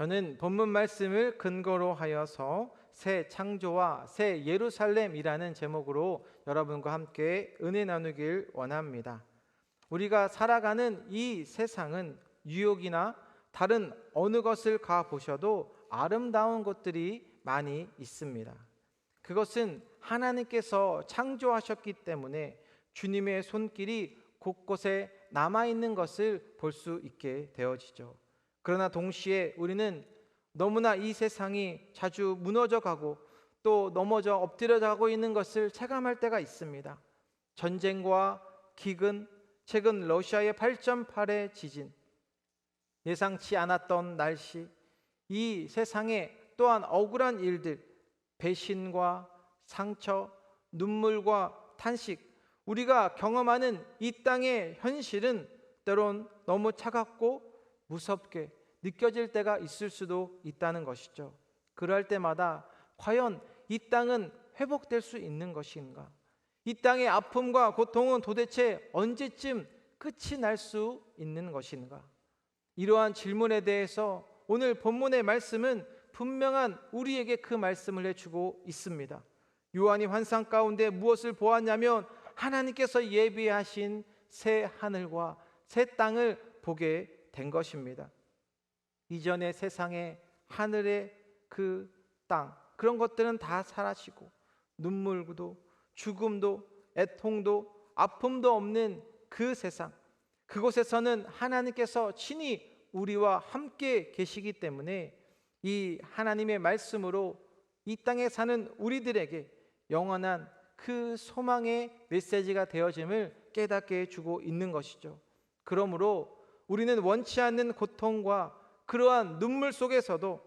저는 본문 말씀을 근거로 하여서 새 창조와 새 예루살렘이라는 제목으로 여러분과 함께 은혜 나누길 원합니다. 우리가 살아가는 이 세상은 뉴욕이나 다른 어느 것을 가 보셔도 아름다운 것들이 많이 있습니다. 그것은 하나님께서 창조하셨기 때문에 주님의 손길이 곳곳에 남아있는 것을 볼 수 있게 되어지죠. 그러나 동시에 우리는 너무나 이 세상이 자주 무너져 가고 또 넘어져 엎드려 가고 있는 것을 체감할 때가 있습니다. 전쟁과 기근, 최근 러시아의 8.8의 지진, 예상치 않았던 날씨, 이 세상에 또한 억울한 일들, 배신과 상처, 눈물과 탄식, 우리가 경험하는 이 땅의 현실은 때론 너무 차갑고 무섭게 느껴질 때가 있을 수도 있다는 것이죠. 그럴 때마다 과연 이 땅은 회복될 수 있는 것인가? 이 땅의 아픔과 고통은 도대체 언제쯤 끝이 날 수 있는 것인가? 이러한 질문에 대해서 오늘 본문의 말씀은 분명한 우리에게 그 말씀을 해주고 있습니다. 요한이 환상 가운데 무엇을 보았냐면 하나님께서 예비하신 새 하늘과 새 땅을 보게 된 것입니다. 이전의 세상의 하늘의 그 땅, 그런 것들은 다 사라지고 눈물도 죽음도 애통도 아픔도 없는 그 세상, 그곳에서는 하나님께서 친히 우리와 함께 계시기 때문에 이 하나님의 말씀으로 이 땅에 사는 우리들에게 영원한 그 소망의 메시지가 되어짐을 깨닫게 해주고 있는 것이죠. 그러므로 우리는 원치 않는 고통과 그러한 눈물 속에서도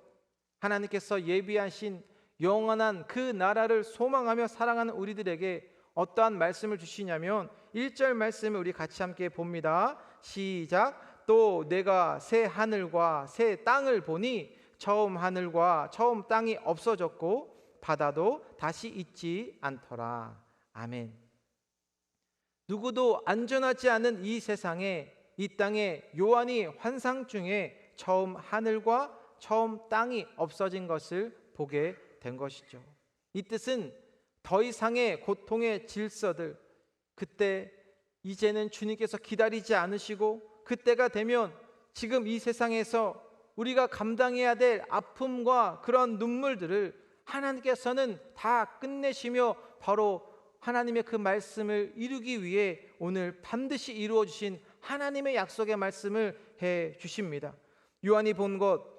하나님께서 예비하신 영원한 그 나라를 소망하며 사랑하는 우리들에게 어떠한 말씀을 주시냐면 1절 말씀을 우리 같이 함께 봅니다. 시작. 또 내가 새 하늘과 새 땅을 보니 처음 하늘과 처음 땅이 없어졌고 바다도 다시 있지 않더라. 아멘. 누구도 안전하지 않은 이 세상에, 이 땅에 요한이 환상 중에 처음 하늘과 처음 땅이 없어진 것을 보게 된 것이죠. 이 뜻은 더 이상의 고통의 질서들, 그때 이제는 주님께서 기다리지 않으시고 그때가 되면 지금 이 세상에서 우리가 감당해야 될 아픔과 그런 눈물들을 하나님께서는 다 끝내시며 바로 하나님의 그 말씀을 이루기 위해 오늘 반드시 이루어 주신 하나님의 약속의 말씀을 해 주십니다. 요한이 본 것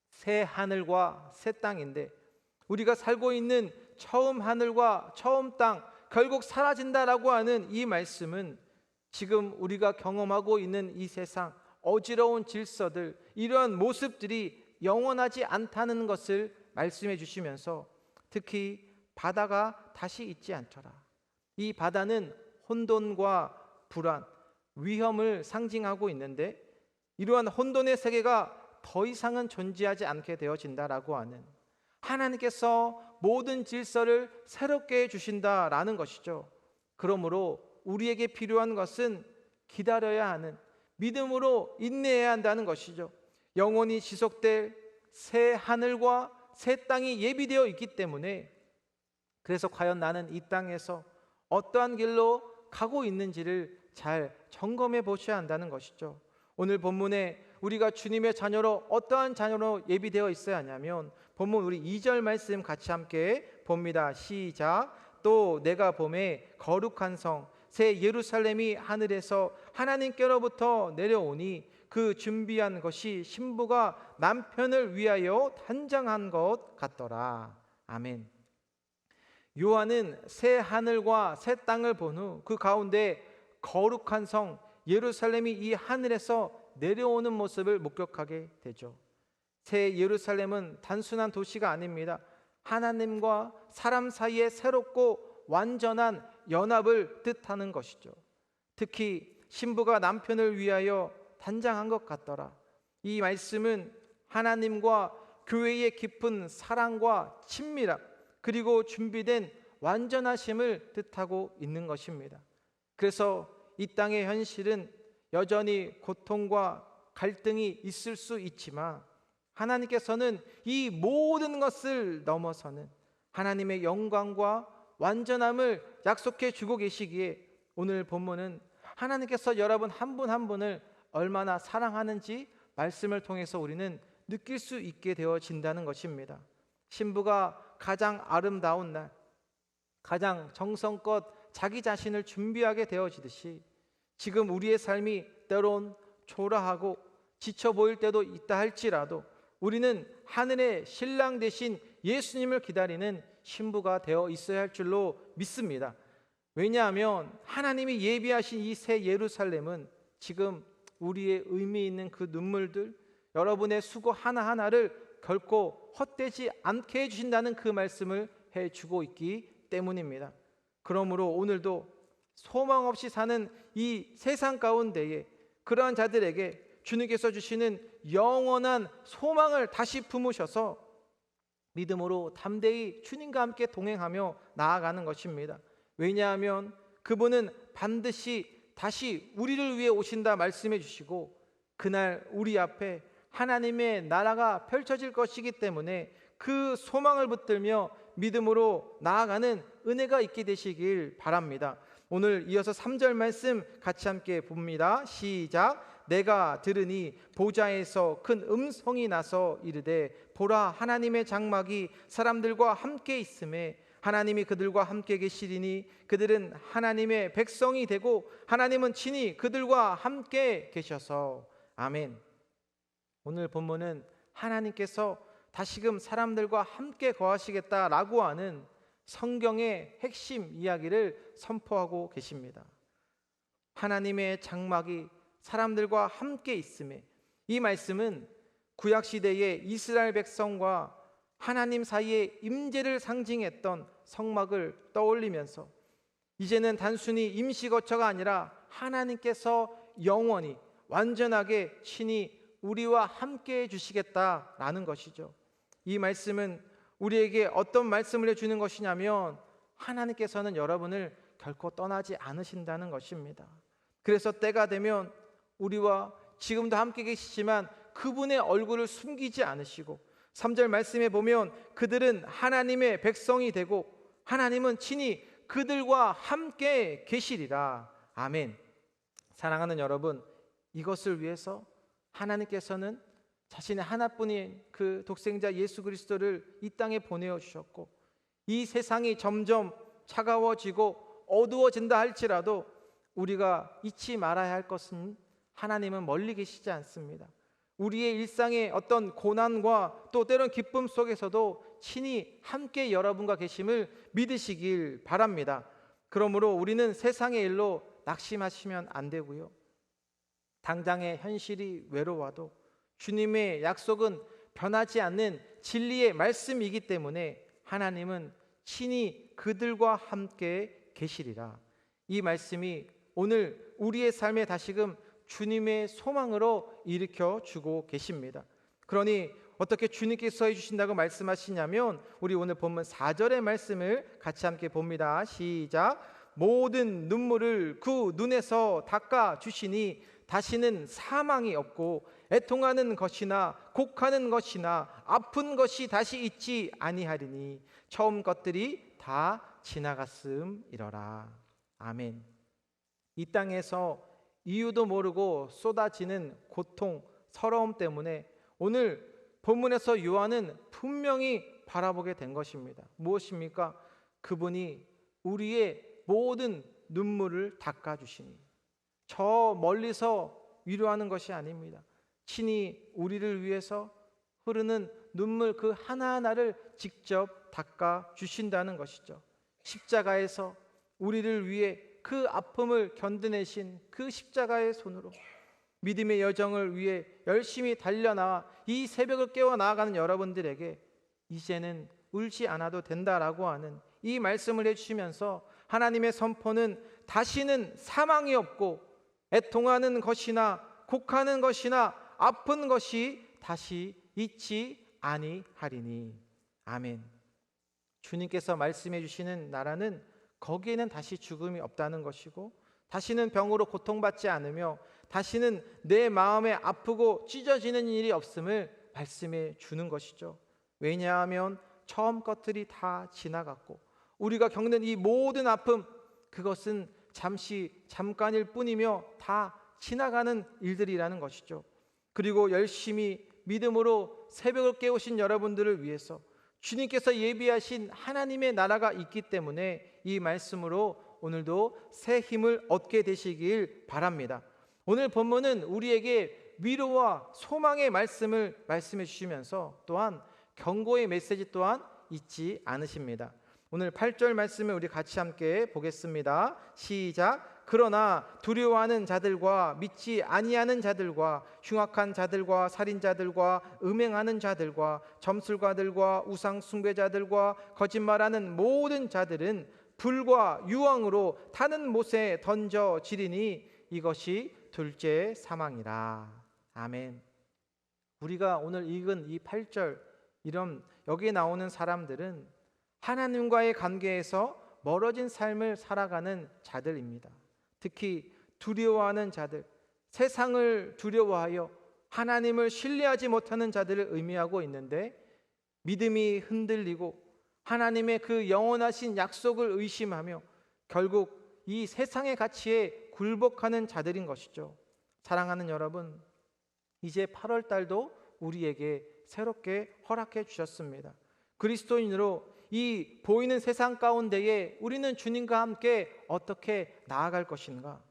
새 하늘과 새 땅인데 우리가 살고 있는 처음 하늘과 처음 땅 결국 사라진다라고 하는 이 말씀은 지금 우리가 경험하고 있는 이 세상 어지러운 질서들, 이러한 모습들이 영원하지 않다는 것을 말씀해 주시면서 특히 바다가 다시 있지 않더라. 이 바다는 혼돈과 불안, 위험을 상징하고 있는데 이러한 혼돈의 세계가 더 이상은 존재하지 않게 되어진다라고 하는 하나님께서 모든 질서를 새롭게 해주신다라는 것이죠. 그러므로 우리에게 필요한 것은 기다려야 하는, 믿음으로 인내해야 한다는 것이죠. 영원히 지속될 새 하늘과 새 땅이 예비되어 있기 때문에 그래서 과연 나는 이 땅에서 어떠한 길로 가고 있는지를 잘 점검해 보셔야 한다는 것이죠. 오늘 본문에 우리가 주님의 자녀로 어떠한 자녀로 예비되어 있어야 하냐면 본문 우리 2절 말씀 같이 함께 봅니다. 시작. 또 내가 보매 거룩한 성 새 예루살렘이 하늘에서 하나님께로부터 내려오니 그 준비한 것이 신부가 남편을 위하여 단장한 것 같더라. 아멘. 요한은 새 하늘과 새 땅을 본 후 그 가운데 거룩한 성 예루살렘이 이 하늘에서 내려오는 모습을 목격하게 되죠. 새 예루살렘은 단순한 도시가 아닙니다. 하나님과 사람 사이의 새롭고 완전한 연합을 뜻하는 것이죠. 특히 신부가 남편을 위하여 단장한 것 같더라. 이 말씀은 하나님과 교회의 깊은 사랑과 친밀함 그리고 준비된 완전하심을 뜻하고 있는 것입니다. 그래서 이 땅의 현실은 여전히 고통과 갈등이 있을 수 있지만 하나님께서는 이 모든 것을 넘어서는 하나님의 영광과 완전함을 약속해 주고 계시기에 오늘 본문은 하나님께서 여러분 한 분 한 분을 얼마나 사랑하는지 말씀을 통해서 우리는 느낄 수 있게 되어진다는 것입니다. 신부가 가장 아름다운 날, 가장 정성껏 자기 자신을 준비하게 되어지듯이 지금 우리의 삶이 때론 초라하고 지쳐 보일 때도 있다 할지라도 우리는 하늘의 신랑 되신 예수님을 기다리는 신부가 되어 있어야 할 줄로 믿습니다. 왜냐하면 하나님이 예비하신 이 새 예루살렘은 지금 우리의 의미 있는 그 눈물들, 여러분의 수고 하나하나를 결코 헛되지 않게 해주신다는 그 말씀을 해주고 있기 때문입니다. 그러므로 오늘도 소망 없이 사는 이 세상 가운데에 그러한 자들에게 주님께서 주시는 영원한 소망을 다시 품으셔서 믿음으로 담대히 주님과 함께 동행하며 나아가는 것입니다. 왜냐하면 그분은 반드시 다시 우리를 위해 오신다 말씀해 주시고 그날 우리 앞에 하나님의 나라가 펼쳐질 것이기 때문에 그 소망을 붙들며 믿음으로 나아가는 은혜가 있게 되시길 바랍니다. 오늘 이어서 3절 말씀 같이 함께 봅니다. 시작. 내가 들으니 보좌에서 큰 음성이 나서 이르되 보라 하나님의 장막이 사람들과 함께 있음에 하나님이 그들과 함께 계시리니 그들은 하나님의 백성이 되고 하나님은 친히 그들과 함께 계셔서 아멘. 오늘 본문은 하나님께서 다시금 사람들과 함께 거하시겠다라고 하는 성경의 핵심 이야기를 선포하고 계십니다. 하나님의 장막이 사람들과 함께 있음에, 이 말씀은 구약시대의 이스라엘 백성과 하나님 사이의 임재를 상징했던 성막을 떠올리면서 이제는 단순히 임시거처가 아니라 하나님께서 영원히 완전하게 친히 우리와 함께 해주시겠다라는 것이죠. 이 말씀은 우리에게 어떤 말씀을 해주는 것이냐면 하나님께서는 여러분을 결코 떠나지 않으신다는 것입니다. 그래서 때가 되면 우리와 지금도 함께 계시지만 그분의 얼굴을 숨기지 않으시고 3절 말씀에 보면 그들은 하나님의 백성이 되고 하나님은 친히 그들과 함께 계시리라. 아멘. 사랑하는 여러분, 이것을 위해서 하나님께서는 자신의 하나뿐인 그 독생자 예수 그리스도를 이 땅에 보내어 주셨고 이 세상이 점점 차가워지고 어두워진다 할지라도 우리가 잊지 말아야 할 것은 하나님은 멀리 계시지 않습니다. 우리의 일상의 어떤 고난과 또 때론 기쁨 속에서도 친히 함께 여러분과 계심을 믿으시길 바랍니다. 그러므로 우리는 세상의 일로 낙심하시면 안 되고요. 당장의 현실이 외로워도 주님의 약속은 변하지 않는 진리의 말씀이기 때문에 하나님은 친히 그들과 함께 계시리라. 이 말씀이 오늘 우리의 삶에 다시금 주님의 소망으로 일으켜 주고 계십니다. 그러니 어떻게 주님께서 해주신다고 말씀하시냐면 우리 오늘 본문 4절의 말씀을 같이 함께 봅니다. 시작. 모든 눈물을 그 눈에서 닦아 주시니 다시는 사망이 없고 애통하는 것이나 곡하는 것이나 아픈 것이 다시 있지 아니하리니 처음 것들이 다 지나갔음이러라. 아멘. 이 땅에서 이유도 모르고 쏟아지는 고통, 서러움 때문에 오늘 본문에서 요한은 분명히 바라보게 된 것입니다. 무엇입니까? 그분이 우리의 모든 눈물을 닦아주시니 저 멀리서 위로하는 것이 아닙니다. 친히 우리를 위해서 흐르는 눈물 그 하나하나를 직접 닦아주신다는 것이죠. 십자가에서 우리를 위해 그 아픔을 견뎌내신 그 십자가의 손으로 믿음의 여정을 위해 열심히 달려나와 이 새벽을 깨워 나아가는 여러분들에게 이제는 울지 않아도 된다라고 하는 이 말씀을 해주시면서 하나님의 선포는 다시는 사망이 없고 애통하는 것이나 곡하는 것이나 아픈 것이 다시 있지 아니하리니. 아멘. 주님께서 말씀해 주시는 나라는 거기에는 다시 죽음이 없다는 것이고 다시는 병으로 고통받지 않으며 다시는 내 마음에 아프고 찢어지는 일이 없음을 말씀해 주는 것이죠. 왜냐하면 처음 것들이 다 지나갔고 우리가 겪는 이 모든 아픔, 그것은 잠깐일 뿐이며 다 지나가는 일들이라는 것이죠. 그리고 열심히 믿음으로 새벽을 깨우신 여러분들을 위해서 주님께서 예비하신 하나님의 나라가 있기 때문에 이 말씀으로 오늘도 새 힘을 얻게 되시길 바랍니다. 오늘 본문은 우리에게 위로와 소망의 말씀을 말씀해 주시면서 또한 경고의 메시지 또한 잊지 않으십니다. 오늘 8절 말씀을 우리 같이 함께 보겠습니다. 시작. 그러나 두려워하는 자들과 믿지 아니하는 자들과 흉악한 자들과 살인자들과 음행하는 자들과 점술가들과 우상 숭배자들과 거짓말하는 모든 자들은 불과 유황으로 타는 못에 던져지리니 이것이 둘째 사망이라. 아멘. 우리가 오늘 읽은 이 8절, 이런 여기에 나오는 사람들은 하나님과의 관계에서 멀어진 삶을 살아가는 자들입니다. 특히 두려워하는 자들, 세상을 두려워하여 하나님을 신뢰하지 못하는 자들을 의미하고 있는데, 믿음이 흔들리고 하나님의 그 영원하신 약속을 의심하며 결국 이 세상의 가치에 굴복하는 자들인 것이죠. 사랑하는 여러분, 이제 8월 달도 우리에게 새롭게 허락해 주셨습니다. 그리스도인으로 이 보이는 세상 가운데에 우리는 주님과 함께 어떻게 나아갈 것인가?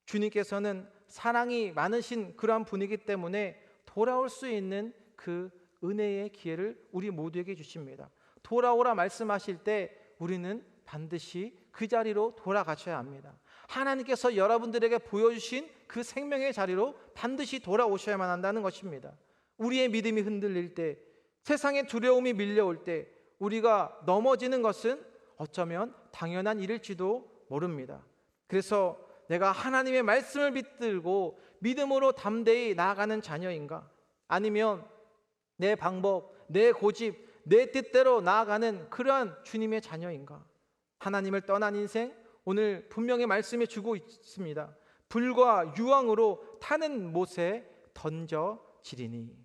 주님께서는 사랑이 많으신 그러한 분이기 때문에 돌아올 수 있는 그 은혜의 기회를 우리 모두에게 주십니다. 돌아오라 말씀하실 때 우리는 반드시 그 자리로 돌아가셔야 합니다. 하나님께서 여러분들에게 보여주신 그 생명의 자리로 반드시 돌아오셔야만 한다는 것입니다. 우리의 믿음이 흔들릴 때, 세상의 두려움이 밀려올 때 우리가 넘어지는 것은 어쩌면 당연한 일일지도 모릅니다. 그래서 내가 하나님의 말씀을 붙들고 믿음으로 담대히 나아가는 자녀인가? 아니면 내 방법, 내 고집, 내 뜻대로 나아가는 그러한 주님의 자녀인가? 하나님을 떠난 인생, 오늘 분명히 말씀해 주고 있습니다. 불과 유황으로 타는 못에 던져지리니.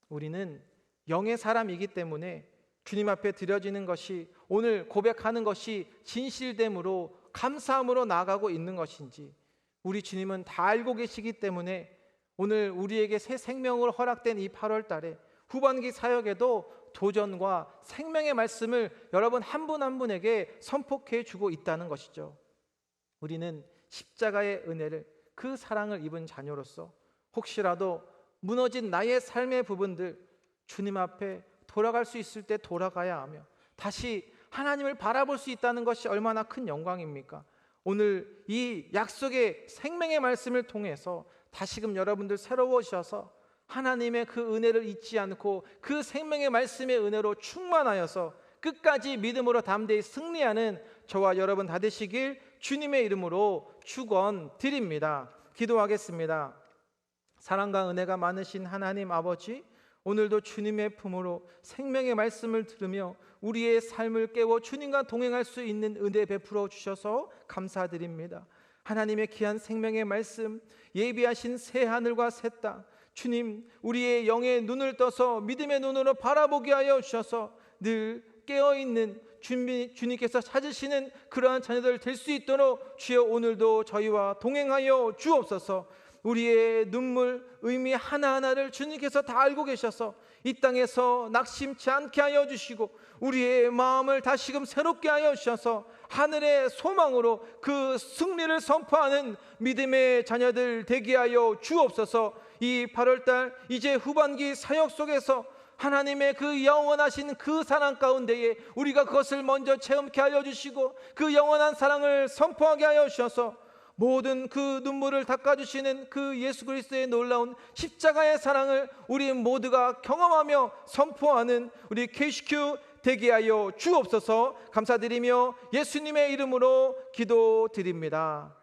우리는 영의 사람이기 때문에 주님 앞에 드려지는 것이, 오늘 고백하는 것이 진실됨으로 감사함으로 나아가고 있는 것인지 우리 주님은 다 알고 계시기 때문에 오늘 우리에게 새 생명을 허락된 이 8월 달에 후반기 사역에도 도전과 생명의 말씀을 여러분 한 분 한 분에게 선포해 주고 있다는 것이죠. 우리는 십자가의 은혜를, 그 사랑을 입은 자녀로서 혹시라도 무너진 나의 삶의 부분들 주님 앞에 돌아갈 수 있을 때 돌아가야 하며 다시 하나님을 바라볼 수 있다는 것이 얼마나 큰 영광입니까? 오늘 이 약속의 생명의 말씀을 통해서 다시금 여러분들 새로워지셔서 하나님의 그 은혜를 잊지 않고 그 생명의 말씀의 은혜로 충만하여서 끝까지 믿음으로 담대히 승리하는 저와 여러분 다 되시길 주님의 이름으로 축원드립니다. 기도하겠습니다. 사랑과 은혜가 많으신 하나님 아버지, 오늘도 주님의 품으로 생명의 말씀을 들으며 우리의 삶을 깨워 주님과 동행할 수 있는 은혜 베풀어 주셔서 감사드립니다. 하나님의 귀한 생명의 말씀, 예비하신 새 하늘과 새 땅, 주님 우리의 영의 눈을 떠서 믿음의 눈으로 바라보게 하여 주셔서 늘 깨어있는 주님께서 찾으시는 그러한 자녀들 될 수 있도록 주여 오늘도 저희와 동행하여 주옵소서. 우리의 눈물, 의미 하나하나를 주님께서 다 알고 계셔서 이 땅에서 낙심치 않게 하여 주시고 우리의 마음을 다시금 새롭게 하여 주셔서 하늘의 소망으로 그 승리를 선포하는 믿음의 자녀들 되게 하여 주옵소서. 이 8월달 이제 후반기 사역 속에서 하나님의 그 영원하신 그 사랑 가운데에 우리가 그것을 먼저 체험케 하여 주시고 그 영원한 사랑을 선포하게 하여 주셔서 모든 그 눈물을 닦아주시는 그 예수 그리스도의 놀라운 십자가의 사랑을 우리 모두가 경험하며 선포하는 우리 KCQ 되게 하여 주옵소서. 감사드리며 예수님의 이름으로 기도드립니다.